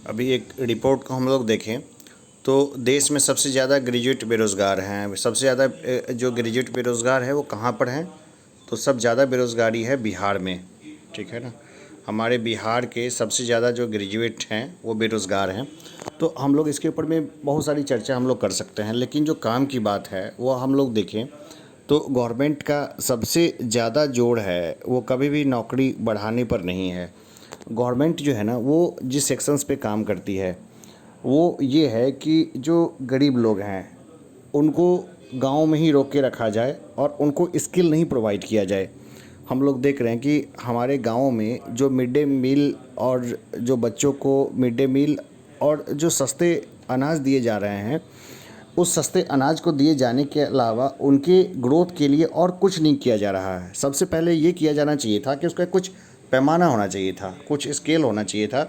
अभी एक रिपोर्ट को हम लोग देखें तो देश में सबसे ज़्यादा ग्रेजुएट बेरोज़गार हैं। सबसे ज़्यादा जो ग्रेजुएट बेरोज़गार है वो कहाँ पर हैं? तो सब ज़्यादा बेरोज़गारी है बिहार में, ठीक है ना। हमारे बिहार के सबसे ज़्यादा जो ग्रेजुएट हैं वो बेरोज़गार हैं। तो हम लोग इसके ऊपर में बहुत सारी चर्चा हम लोग कर सकते हैं, लेकिन जो काम की बात है वो हम लोग देखें तो गवर्नमेंट का सबसे ज़्यादा जोर है वो कभी भी नौकरी बढ़ाने पर नहीं है। गवर्नमेंट जो है ना वो जिस सेक्शंस पे काम करती है वो ये है कि जो गरीब लोग हैं उनको गांव में ही रोक के रखा जाए और उनको स्किल नहीं प्रोवाइड किया जाए। हम लोग देख रहे हैं कि हमारे गाँव में जो मिड डे मील और जो बच्चों को मिड डे मील और जो सस्ते अनाज दिए जा रहे हैं, उस सस्ते अनाज को दिए जाने के अलावा उनके ग्रोथ के लिए और कुछ नहीं किया जा रहा है। सबसे पहले ये किया जाना चाहिए था कि उसका कुछ पैमाना होना चाहिए था, कुछ स्केल होना चाहिए था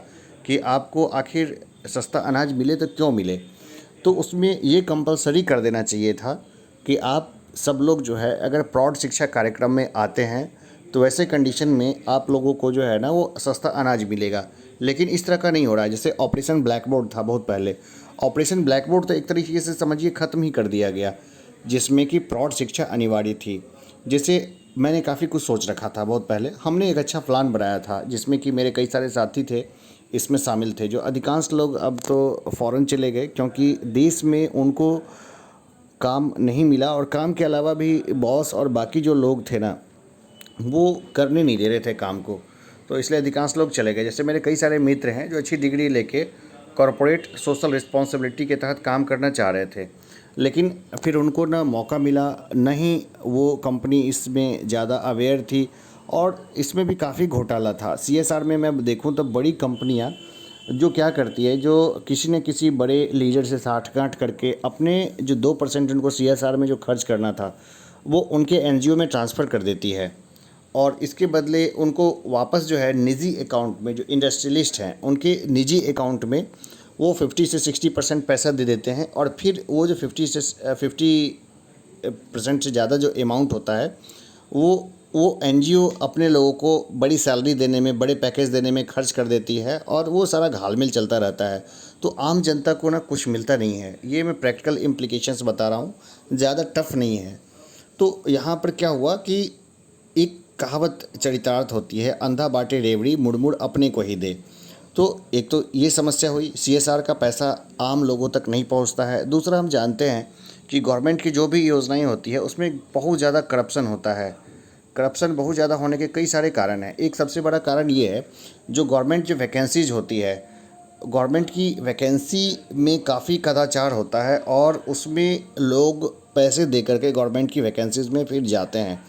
कि आपको आखिर सस्ता अनाज मिले तो क्यों मिले। तो उसमें ये कंपलसरी कर देना चाहिए था कि आप सब लोग जो है अगर प्रौढ़ शिक्षा कार्यक्रम में आते हैं तो वैसे कंडीशन में आप लोगों को जो है ना वो सस्ता अनाज मिलेगा। लेकिन इस तरह का नहीं हो रहा है। जैसे ऑपरेशन ब्लैक बोर्ड था बहुत पहले, ऑपरेशन ब्लैक बोर्ड तो एक तरीके से समझिए ख़त्म ही कर दिया गया, जिसमें कि प्रौढ़ शिक्षा अनिवार्य थी। जैसे मैंने काफ़ी कुछ सोच रखा था बहुत पहले, हमने एक अच्छा प्लान बनाया था जिसमें कि मेरे कई सारे साथी थे इसमें शामिल थे। जो अधिकांश लोग अब तो फ़ॉरेन चले गए क्योंकि देश में उनको काम नहीं मिला और काम के अलावा भी बॉस और बाकी जो लोग थे ना वो करने नहीं दे रहे थे काम को, तो इसलिए अधिकांश लोग चले गए। जैसे मेरे कई सारे मित्र हैं जो अच्छी डिग्री लेके कॉरपोरेट सोशल रिस्पॉन्सिबिलिटी के तहत काम करना चाह रहे थे, लेकिन फिर उनको ना मौका मिला, ना ही वो कंपनी इसमें ज़्यादा अवेयर थी और इसमें भी काफ़ी घोटाला था। सीएसआर में मैं देखूं तो बड़ी कंपनियां जो क्या करती है, जो किसी न किसी बड़े लीडर से साठगांठ करके अपने जो 2% उनको सीएसआर में जो खर्च करना था वो उनके एनजीओ में ट्रांसफ़र कर देती है और इसके बदले उनको वापस जो है निजी अकाउंट में, जो इंडस्ट्रियलिस्ट हैं उनके निजी अकाउंट में वो 50 से 60% पैसा दे देते हैं और फिर वो जो 50% से ज़्यादा जो अमाउंट होता है वो एनजीओ अपने लोगों को बड़ी सैलरी देने में, बड़े पैकेज देने में खर्च कर देती है और वो सारा घालमेल चलता रहता है। तो आम जनता को ना कुछ मिलता नहीं है। ये मैं प्रैक्टिकल इम्प्लीकेशंस बता रहा हूँ, ज़्यादा टफ नहीं है। तो यहाँ पर क्या हुआ कि एक कहावत चरितार्थ होती है, अंधा बाटे रेवड़ी मुड़ मुड़ अपने को ही दे। तो एक तो ये समस्या हुई, सीएसआर का पैसा आम लोगों तक नहीं पहुंचता है। दूसरा, हम जानते हैं कि गवर्नमेंट की जो भी योजनाएं होती है उसमें बहुत ज़्यादा करप्शन होता है। करप्शन बहुत ज़्यादा होने के कई सारे कारण हैं। एक सबसे बड़ा कारण ये है, जो गवर्नमेंट जो वैकेंसीज होती है, गवर्नमेंट की वैकेंसी में काफ़ी कदाचार होता है और उसमें लोग पैसे दे करके गवर्नमेंट की वैकेंसीज़ में फिर जाते हैं।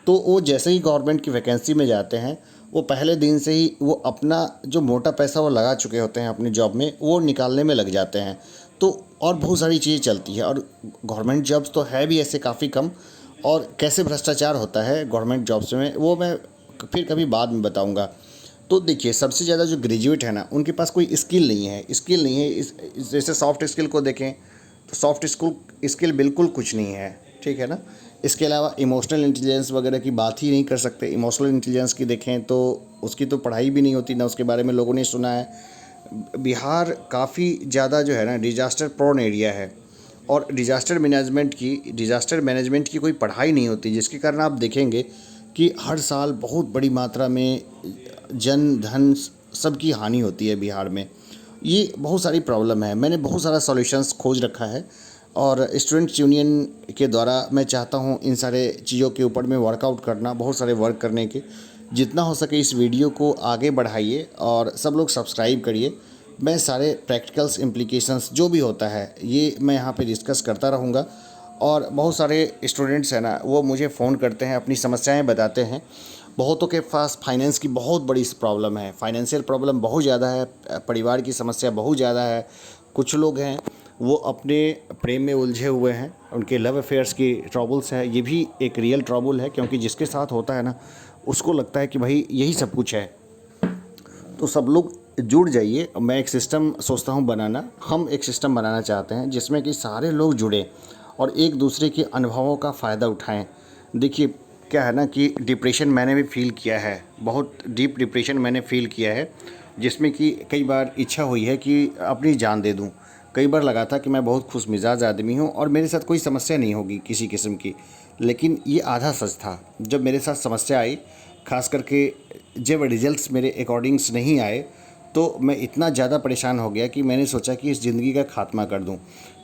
तो वो जैसे ही गवर्नमेंट की वैकेंसी में जाते हैं वो पहले दिन से ही वो अपना जो मोटा पैसा वो लगा चुके होते हैं अपनी जॉब में, वो निकालने में लग जाते हैं। तो और बहुत सारी चीज़ें चलती है और गवर्नमेंट जॉब्स तो है भी ऐसे काफ़ी कम। और कैसे भ्रष्टाचार होता है गवर्नमेंट जॉब्स में वो मैं फिर कभी बाद में बताऊंगा। तो देखिए, सबसे ज़्यादा जो ग्रेजुएट है ना उनके पास कोई स्किल नहीं है, स्किल नहीं है। जैसे सॉफ्ट स्किल को देखें तो सॉफ्ट स्किल बिल्कुल कुछ नहीं है, ठीक है ना। इसके अलावा इमोशनल इंटेलिजेंस वगैरह की बात ही नहीं कर सकते। इमोशनल इंटेलिजेंस की देखें तो उसकी तो पढ़ाई भी नहीं होती, ना उसके बारे में लोगों ने सुना है। बिहार काफ़ी ज़्यादा जो है ना डिज़ास्टर प्रोन एरिया है और डिज़ास्टर मैनेजमेंट की कोई पढ़ाई नहीं होती, जिसके कारण आप देखेंगे कि हर साल बहुत बड़ी मात्रा में जन धन सबकी हानि होती है बिहार में। ये बहुत सारी प्रॉब्लम है। मैंने बहुत सारा सॉल्यूशंस खोज रखा है और स्टूडेंट्स यूनियन के द्वारा मैं चाहता हूँ इन सारे चीज़ों के ऊपर में वर्कआउट करना, बहुत सारे वर्क करने के। जितना हो सके इस वीडियो को आगे बढ़ाइए और सब लोग सब्सक्राइब करिए। मैं सारे प्रैक्टिकल्स इम्प्लीकेशंस जो भी होता है ये मैं यहाँ पे डिस्कस करता रहूँगा। और बहुत सारे स्टूडेंट्स हैं ना वो मुझे फ़ोन करते हैं, अपनी समस्याएं बताते हैं। बहुतों के पास फाइनेंस की बहुत बड़ी प्रॉब्लम है, फाइनेंशियल प्रॉब्लम बहुत ज़्यादा है, परिवार की समस्या बहुत ज़्यादा है। कुछ लोग हैं वो अपने प्रेम में उलझे हुए हैं, उनके लव अफेयर्स की ट्रबल्स है। ये भी एक रियल ट्रबल है क्योंकि जिसके साथ होता है ना उसको लगता है कि भाई यही सब कुछ है। तो सब लोग जुड़ जाइए। मैं एक सिस्टम सोचता हूँ बनाना, हम एक सिस्टम बनाना चाहते हैं जिसमें कि सारे लोग जुड़ें और एक दूसरे के अनुभवों का फ़ायदा उठाएं। देखिए क्या है ना कि डिप्रेशन मैंने भी फ़ील किया है, बहुत डीप डिप्रेशन मैंने फ़ील किया है जिसमें कि कई बार इच्छा हुई है कि अपनी जान दे दूं। कई बार लगा था कि मैं बहुत खुश मिजाज आदमी हूं और मेरे साथ कोई समस्या नहीं होगी किसी किस्म की, लेकिन ये आधा सच था। जब मेरे साथ समस्या आई, ख़ास करके जब रिजल्ट्स मेरे अकॉर्डिंग्स नहीं आए, तो मैं इतना ज़्यादा परेशान हो गया कि मैंने सोचा कि इस ज़िंदगी का खात्मा कर दूं।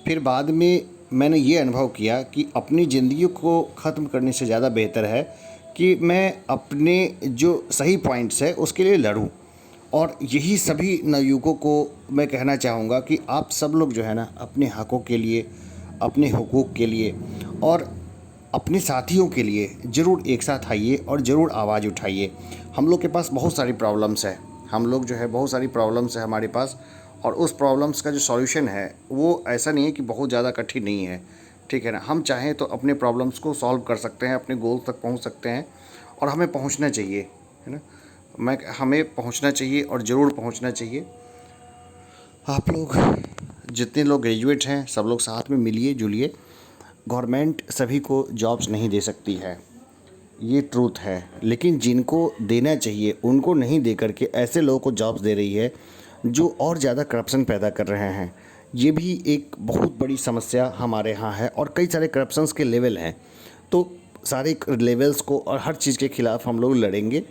फिर बाद में मैंने ये अनुभव किया कि अपनी ज़िंदगी को ख़त्म करने से ज़्यादा बेहतर है कि मैं अपने जो सही पॉइंट्स है उसके लिए लड़ूं। और यही सभी नवयुवकों को मैं कहना चाहूँगा कि आप सब लोग जो है ना, अपने हकों के लिए, अपने हुकूक के लिए और अपने साथियों के लिए ज़रूर एक साथ आइए और ज़रूर आवाज़ उठाइए। हम लोग के पास बहुत सारी प्रॉब्लम्स है, हम लोग जो है बहुत सारी प्रॉब्लम्स है हमारे पास, और उस प्रॉब्लम्स का जो सॉल्यूशन है वो ऐसा नहीं है कि बहुत ज़्यादा कठिन नहीं है, ठीक है ना। हम चाहें तो अपने प्रॉब्लम्स को सॉल्व कर सकते हैं, अपने गोल तक पहुंच सकते हैं, और हमें पहुंचना चाहिए, है ना। हमें पहुंचना चाहिए और ज़रूर पहुंचना चाहिए। आप लोग जितने लोग ग्रेजुएट हैं सब लोग साथ में मिलिए जुलिए। गवर्नमेंट सभी को जॉब्स नहीं दे सकती है, ये ट्रूथ है, लेकिन जिनको देना चाहिए उनको नहीं दे करके ऐसे लोगों को जॉब्स दे रही है जो और ज़्यादा करप्शन पैदा कर रहे हैं। ये भी एक बहुत बड़ी समस्या हमारे यहाँ है, और कई सारे करप्शंस के लेवल हैं। तो सारे लेवल्स को और हर चीज़ के ख़िलाफ़ हम लोग लड़ेंगे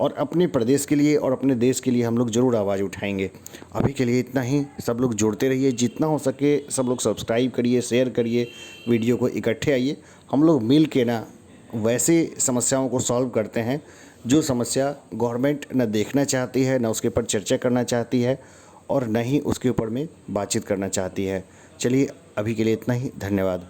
और अपने प्रदेश के लिए और अपने देश के लिए हम लोग ज़रूर आवाज़ उठाएंगे। अभी के लिए इतना ही। सब लोग जुड़ते रहिए, जितना हो सके सब लोग सब्सक्राइब करिए, शेयर करिए, वीडियो को इकट्ठे आइए। हम लोग मिल के ना वैसे समस्याओं को सॉल्व करते हैं जो समस्या गवर्नमेंट न देखना चाहती है, न उसके ऊपर चर्चा करना चाहती है, और न ही उसके ऊपर में बातचीत करना चाहती है। चलिए अभी के लिए इतना ही। धन्यवाद।